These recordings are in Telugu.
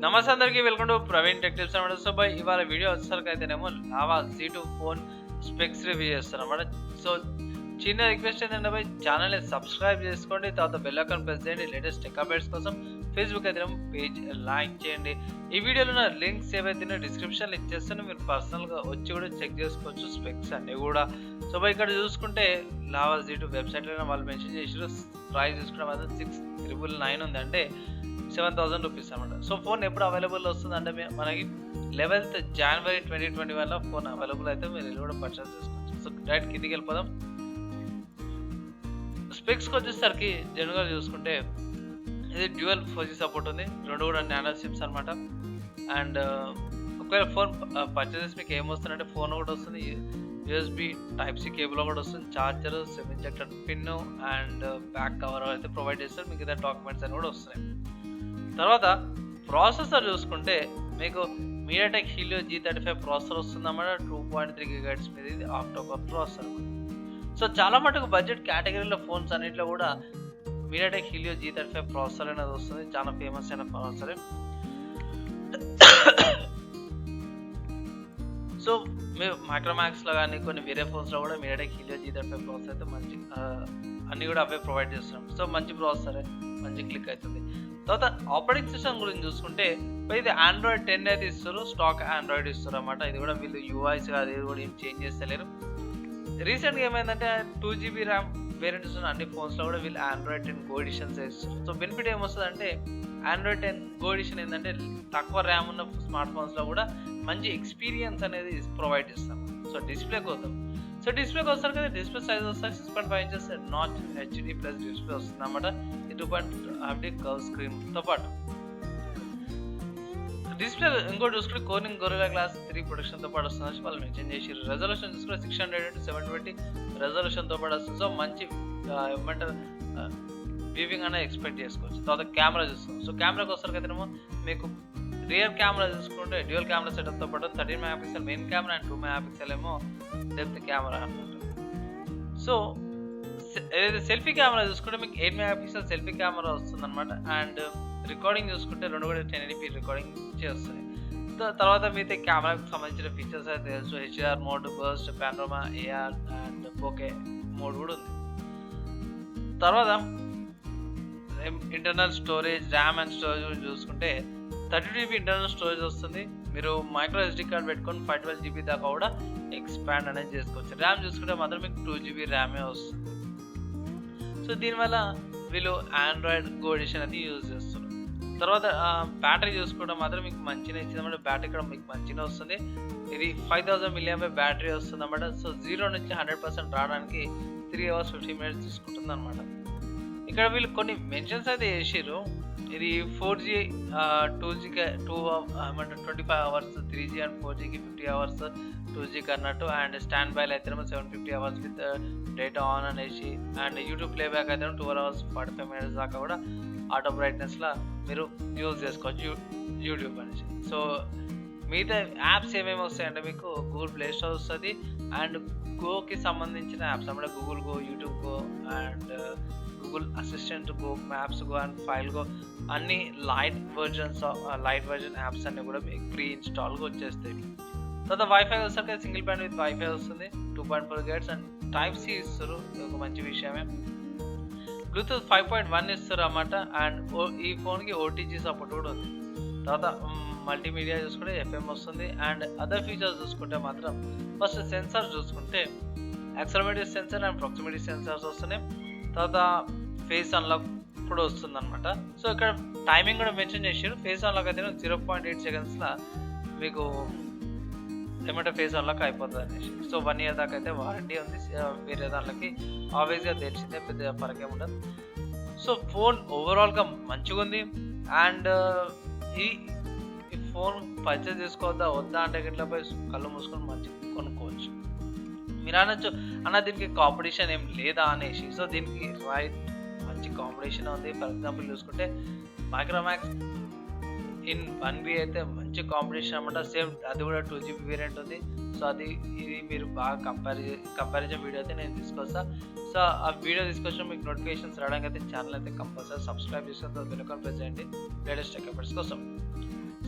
నమస్తే అందరికీ, welcome to Praveen tech tips అనమాట. సో బాయ్, ఇవాళ వీడియో వచ్చేసరికి అయితేనేమో lava Z2 phone specs review చేస్తాను అనమాట. సో చిన్న రిక్వెస్ట్ ఏంటంటే బాయ్, ఛానల్ని సబ్స్క్రైబ్ చేసుకోండి, తర్వాత బెల్ ఐకాన్ ప్రెస్ చేయండి. లేటెస్ట్ టెక్ అప్డేట్స్ కోసం ఫేస్బుక్ అయితేనేమో పేజ్ లైక్ చేయండి. ఈ వీడియోలో ఉన్న లింక్స్ ఏవైతే డిస్క్రిప్షన్లో ఇచ్చేస్తాను, మీరు పర్సనల్గా వచ్చి కూడా చెక్ చేసుకోవచ్చు స్పెక్స్ అన్నీ కూడా. సో బాయ్, ఇక్కడ చూసుకుంటే లావా Z2 వెబ్సైట్లో వాళ్ళు మెన్షన్ చేసారు. ప్రైస్ చూసుకుంటే మాత్రం 6,999 ఉంది, అంటే 7,000 రూపీస్ అనమాట. సో ఫోన్ ఎప్పుడు అవైలబుల్ వస్తుంది అంటే మనకి 11th January 2021లో ఫోన్ అవైలబుల్ అయితే మీరు ఇది కూడా పర్చేస్ చేసుకోవచ్చు. సో డైరెక్ట్ కిందికి వెళ్ళిపోదాం. స్పెక్స్కి వచ్చేసరికి జనరల్గా చూసుకుంటే ఇది డ్యూయల్ 4G సపోర్ట్ ఉంది, రెండు కూడా నానో సిమ్స్ అనమాట. అండ్ ఒకవేళ ఫోన్ పర్చేసెస్ మీకు ఏమొస్తుందంటే ఫోన్ కూడా వస్తుంది, USB Type-C కేబుల్ కూడా వస్తుంది, charger, semi injector pin and back cover అయితే ప్రొవైడ్ చేస్తారు. మీకు ఇదే డాక్యుమెంట్స్ అని కూడా వస్తున్నాయి. తర్వాత ప్రాసెసర్ చూసుకుంటే మీకు MediaTek Helio G35 ప్రాసెసర్ వస్తుందన్నమాట. 2.3 GHz మీద ఇది ఆక్టోకోర్ ప్రాసెసర్. సో చాలా మటుకు బడ్జెట్ కేటగిరీలో ఫోన్స్ అన్నింటిలో కూడా MediaTek Helio G35 ప్రాసెసర్ అనేది వస్తుంది, చాలా ఫేమస్ అయిన ప్రాసెసరే. సో మీరు మైక్రోమాక్స్లో కానీ కొన్ని వేరే ఫోన్స్లో కూడా MediaTek Helio G35 ప్రాసెసర్ అయితే మంచి అన్నీ కూడా అవే ప్రొవైడ్ చేస్తున్నాం. సో మంచి ప్రాసెసరే, మంచి క్లిక్ అవుతుంది. తర్వాత ఆపరేటింగ్ సిస్టమ్ గురించి చూసుకుంటే ఇది Android 10 అయితే ఇస్తారు, స్టాక్ Android ఇస్తారు అన్నమాట. ఇది కూడా వీళ్ళు UIs అది కూడా ఏం చేంజ్ చేస్తలేరు. రీసెంట్గా ఏమైందంటే 2GB RAM వేరియంట్స్ ఉన్న అన్ని ఫోన్స్లో కూడా వీళ్ళు Android 10 Go ఎడిషన్స్ ఇస్తారు. సో బెనిఫిట్ ఏమొస్తుందంటే Android 10 Go ఎడిషన్ ఏంటంటే తక్కువ ర్యామ్ ఉన్న స్మార్ట్ ఫోన్స్లో కూడా మంచి ఎక్స్పీరియన్స్ అనేది ప్రొవైడ్ చేస్తాం. సో డిస్ప్లేకి వద్దాం. సో డిస్ప్లేకి వస్తారు కదా, డిస్ప్లే సైజ్ వస్తారు 6.5 inches not HD plus display వస్తుంది అన్నమాట. 2.5D కర్వ్ స్క్రీన్తో పాటు డిస్ప్లే ఇంకోటి చూసుకుంటే కోర్నింగ్ గొరిల్లా గ్లాస్ 3 ప్రొటెక్షన్తో పాటు వస్తుంది వాళ్ళు మెన్షన్ చేసారు. రెజల్యూషన్ చూసుకుంటే 600x720 రెజల్యూషన్తో పాటు వస్తుంది. సో మంచి ఏమంటారు వ్యూవింగ్ అనేది ఎక్స్పెక్ట్ చేసుకోవచ్చు. తర్వాత కెమెరా చూస్తాం. సో కెమెరాకి వస్తారు కదేమో మీకు రియర్ కెమెరా చూసుకుంటే డ్యూయల్ కెమెరా సెటప్తో పాటు 13 MP main camera and 2 MP ఏమో డెప్త్ కెమెరా అనమాట. సో ఏదైతే సెల్ఫీ కెమెరా చూసుకుంటే మీకు 8 MP సెల్ఫీ కెమెరా వస్తుంది అనమాట. అండ్ రికార్డింగ్ చూసుకుంటే రెండు కూడా 1080p రికార్డింగ్ చేస్తుంది. తర్వాత మీతో కెమెరాకి సంబంధించిన ఫీచర్స్ అయితే తెలుసు. HDR mode, burst, పానోరామా, AR and bouquet mode కూడా ఉంది. తర్వాత internal storage, RAM and storage చూసుకుంటే 32GB ఇంటర్నల్ స్టోరేజ్ వస్తుంది. మీరు మైక్రో SD కార్డ్ పెట్టుకొని 512GB దాకా కూడా ఎక్స్పాండ్ అనేది చేసుకోవచ్చు. ర్యామ్ చూసుకుంటే మాత్రం మీకు 2GB ర్యామే వస్తుంది. సో దీనివల్ల వీళ్ళు Android Go ఎడిషన్ అనేది యూజ్ చేస్తున్నారు. తర్వాత బ్యాటరీ చూసుకోవడం మాత్రం మీకు మంచిగా ఇచ్చింది అన్నమాట. బ్యాటరీ ఇక్కడ మీకు మంచిగా వస్తుంది. ఇది 5000 mAh బ్యాటరీ వస్తుంది అన్నమాట. సో 0 నుంచి 100% రావడానికి 3 hours 50 minutes తీసుకుంటుంది అనమాట. ఇక్కడ వీళ్ళు కొన్ని మెన్షన్స్ అయితే చేసారు. ఇది 4G 2G ఏమంటే 25 hours 3G అండ్ 4Gకి 50 hours 2Gకి అన్నట్టు. అండ్ స్టాండ్ బైలో అయితే 750 hours విత్ డేటా ఆన్ అనేసి. అండ్ యూట్యూబ్ ప్లేబ్యాక్ అయితే 12 hours 45 minutes దాకా కూడా ఆటో బ్రైట్నెస్లో మీరు యూజ్ చేసుకోవచ్చు యూట్యూబ్ అనేసి. సో మిగతా యాప్స్ ఏమేమి వస్తాయంటే మీకు గూగుల్ ప్లే స్టోర్ వస్తుంది అండ్ గోకి సంబంధించిన యాప్స్ అన్నమాట. Google go, YouTube go and Google assistant go, maps go and file go అన్ని లైట్ వర్జన్ యాప్స్ అన్నీ కూడా మీకు ప్రీ ఇన్స్టాల్గా వచ్చేస్తాయి. తర్వాత వైఫై వస్తారు, సింగిల్ బ్యాండ్ విత్ వైఫై వస్తుంది, 2.4 GHz అండ్ Type-C ఇస్తారు. ఇది ఒక మంచి విషయమే. బ్లూటూత్ 5.1 ఇస్తారు అన్నమాట. అండ్ ఈ ఫోన్కి OTG సపోర్ట్ కూడా ఉంది. తర్వాత మల్టీమీడియా చూసుకుంటే FM వస్తుంది. అండ్ అదర్ ఫీచర్స్ చూసుకుంటే మాత్రం ఫస్ట్ సెన్సార్ చూసుకుంటే accelerometer censor and proximity sensors వస్తున్నాయి. తర్వాత ఫేస్ అన్లాక్ కూడా వస్తుంది అనమాట. సో ఇక్కడ టైమింగ్ కూడా మెన్షన్ చేసారు. ఫేస్ అన్లాక్ అయితే 0.8 secondsలో మీకు ఏమంటే ఫేస్ అన్లాక్ అయిపోతుంది అనేసి. సో 1 year దాకా అయితే వారంటీ ఉంది. వేరే దాంట్లోకి ఆబ్వియస్గా తెలిసిందే, పెద్ద ఫరకేం ఉండదు. సో ఫోన్ ఓవరాల్గా మంచిగా ఉంది. అండ్ ఈ ఫోన్ పర్చేస్ చేసుకోవద్దా వద్దా అంటే ఇట్లా పోయి కళ్ళు మూసుకొని మంచిగా కొనుక్కోవచ్చు. మీరు అనొచ్చు అన్న దీనికి కాంపిటీషన్ ఏం లేదా అనేసి. సో దీనికి మంచి కాంపిటీషన్ ఉంది. ఫర్ ఎగ్జాంపుల్ చూసుకుంటే మైక్రోమాక్స్ ఇన్ 1B అయితే మంచి కాంపిటీషన్ అన్నమాట. సేమ్ అది కూడా 2GB వేరియంట్ ఉంది. సో ఇది మీరు బాగా కంపారిజన్ వీడియో అయితే నేను తీసుకొస్తా. సో ఆ వీడియో తీసుకొచ్చిన మీకు నోటిఫికేషన్స్ రావడానికి అయితే ఛానల్ అయితే కంపల్సరీ సబ్స్క్రైబ్ చేసుకొని బెల్ ఐకాన్ ప్రెస్ చేయండి లేటెస్ట్ టెక్ అప్డేట్స్ కోసం.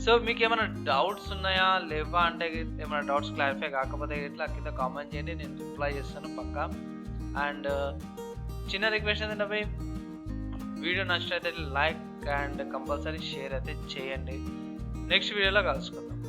సో మీకు ఏమైనా డౌట్స్ ఉన్నాయా లేవా అంటే ఏమైనా డౌట్స్ క్లారిఫై కాకపోతే ఇట్లా కింద కామెంట్ చేయండి, నేను రిప్లై చేస్తాను పక్కా. అండ్ చిన్న రిక్వెస్ట్ ఏంటంటే భయ్, వీడియో నచ్చినట్లయితే లైక్ అండ్ కంపల్సరీ షేర్ అయితే చేయండి. నెక్స్ట్ వీడియోలో కలుసుకుందాం.